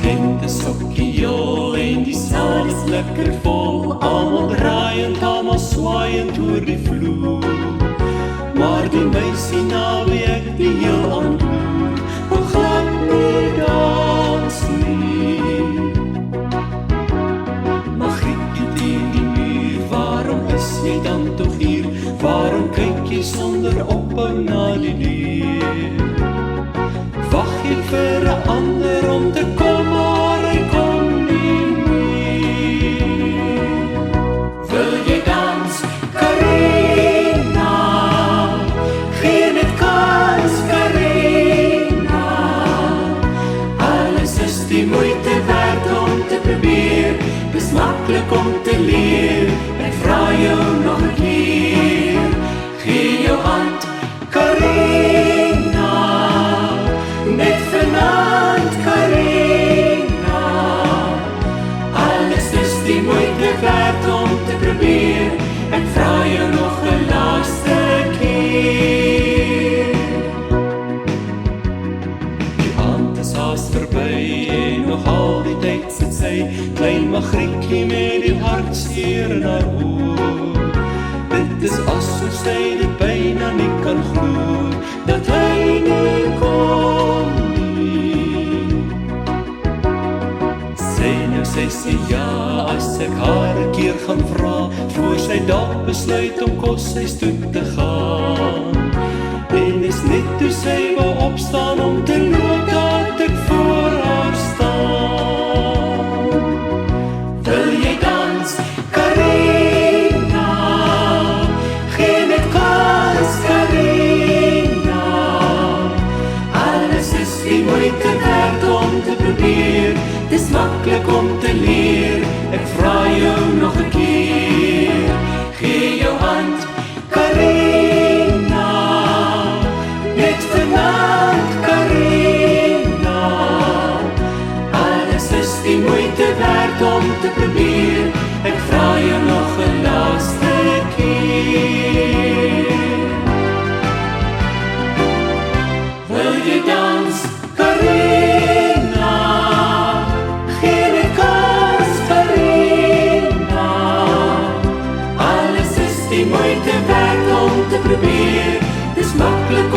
Net 'n sokkie jol en die saal is lekker vol, almal draaiend, almal swaaiend oor die vloer. Maar die meisie na wie ek die heel aanloer, wil glad nie dans nie. Magrietjie teen die muur, waarom is jy dan toch hier? Waarom kyk jy sonder ophou na die deur? Wag jy vir 'n ander om te kom, maar hy kom nie meer. Wil jy dans, Karina? Gee net kans, Karina. Alles is die moeite werd om te probeer, dis maklik om te leer. Ek vra jou nog 'n keer, gee jou hand, Karina. Net vanaand, Karina. Alles is die moeite werd om te probeer. Ek vra jou nog 'n laaste keer. Die aand is haast verby en nog al die tyd sit sy, klein Magrietjie met die hartseer in haar oor. Dit is asof sy dit byna nie kan glo, dat hy nie kom nie. Sy sê ja, as ek haar 'n keer gaan vra, voor sy dalk besluit om koshuis toe te gaan. En is net toe sy wou opstaan om te loop, dat ek voor haar staan. Wil jy dans, Karina? Gee net kans, Karina. Alles is die moeite werd om te probeer, dis maklik om te leer. Ek vra jou nog 'n keer, gee jou hand, Karina. Net vanaand, Karina. Alles is die moeite werd om te probeer. Ek vra jou nog 'n laaste keer. Wil jy dans, Karina? Gee net kans, Karina. Alles is die moeite werd om te probeer, dis maklik